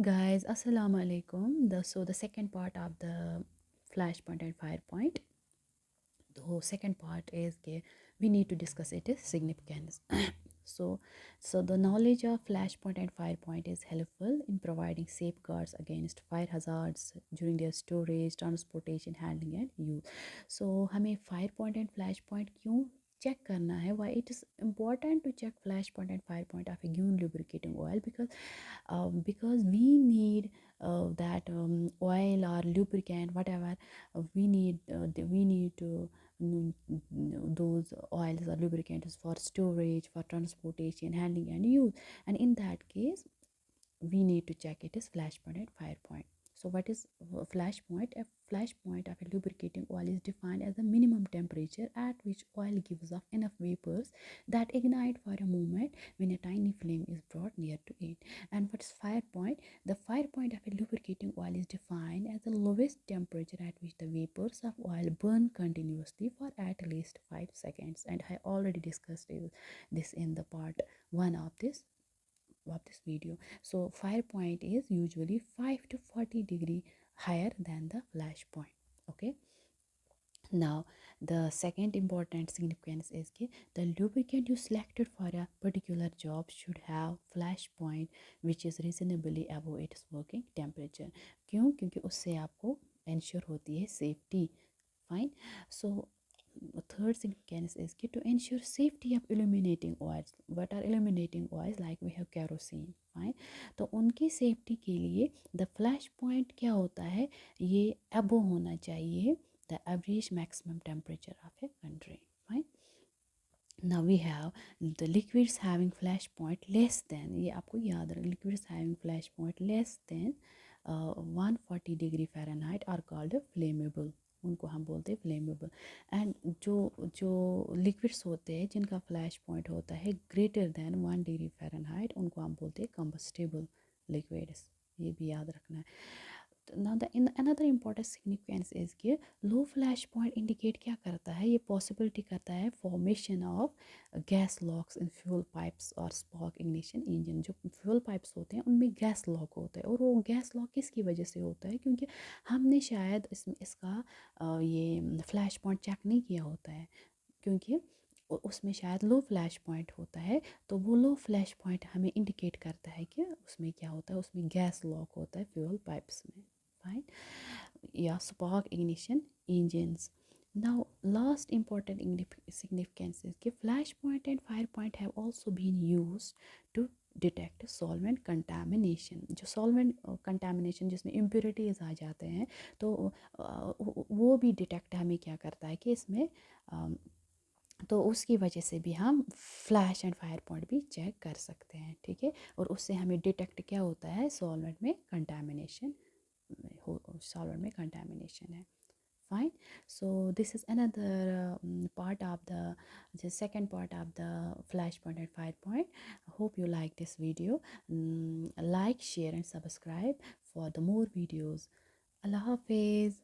guys, assalamu alaikum. The second part of the flashpoint and firepoint. The second part is we need to discuss it is significance. so so the knowledge of flashpoint and firepoint is helpful in providing safeguards against fire hazards during their storage, transportation, handling and use. So हमें firepoint and flashpoint क्यों check करना है? Why it is important to check flashpoint and firepoint of a given lubricating oil? Because we need that oil or lubricant whatever we need to those oils or lubricants for storage, for transportation, handling and use. And in that case we need to check it is flashpoint and firepoint. So what is flashpoint? A flashpoint of a lubricating oil is defined as the minimum temperature at which oil gives off enough vapors that ignite for a moment when a tiny flame is brought near to it. And what is fire point? The fire point of a lubricating oil is defined as the lowest temperature at which the vapors of oil burn continuously for at least 5 seconds. And I already discussed this in the part 1 of this video. So fire point is usually 5 to 40 degree higher than the flash point. Okay, now the second important significance is कि the lubricant you selected for a particular job should have flash point which is reasonably above its working temperature. क्यों? क्योंकि उससे आपको ensure होती है safety. Fine. So third significance is to ensure safety of illuminating oils. What are illuminating oils? Like we have kerosene. Fine. तो उनकी safety के लिए द फ्लैश पॉइंट क्या होता है, ये अबो होना चाहिए the average maximum temperature of a country. Fine. Now we have the liquids having flash point less than, ये आपको याद रखें, liquids having flash point less than 140 degree Fahrenheit are called flammable. उनको हम बोलते हैं फ्लेमेबल. एंड जो liquids होते हैं जिनका फ्लैश पॉइंट होता है ग्रेटर दैन 1 डिग्री फ़ारेनहाइट उनको हम बोलते हैं कंबस्टेबल लिक्विड्स. ये भी याद रखना है. Now another important significance is कि लो फ्लैश पॉइंट इंडिकेट क्या करता है, ये पॉसिबिलिटी करता है formation of gas locks in fuel pipes और स्पार्क इग्निशन इंजन. जो फ्यूल पाइप्स होते हैं उनमें गैस लॉक होता है, और वो गैस लॉक किसकी वजह से होता है? क्योंकि हमने शायद इसका ये फ्लैश पॉइंट चेक नहीं किया होता है, क्योंकि उसमें शायद लो फ्लैश पॉइंट होता है. तो वो लो फ्लैश पॉइंट हमें इंडिकेट करता है कि उसमें क्या होता है, उसमें गैस लॉक होता है फ्यूल पाइप्स में. Fine. Yeah, spark ignition engines. Now last important significance is कि flash point and fire point have also been used to detect solvent contamination. जो सॉल्वेंट कंटामिनेशन जिसमें इम्प्योरिटीज़ आ जाते हैं तो वो भी डिटेक्ट हमें क्या करता है कि इसमें तो उसकी वजह से भी हम फ्लैश एंड फायर पॉइंट भी चेक कर सकते हैं. ठीक है, और उससे हमें डिटेक्ट क्या होता है, सॉल्वेंट में कंटामिनेशन, solvent में contamination है. Fine. So this is another part of the second part of the flash point and fire point. Hope you like this video. Like, share and subscribe for the more videos. Allah Hafiz.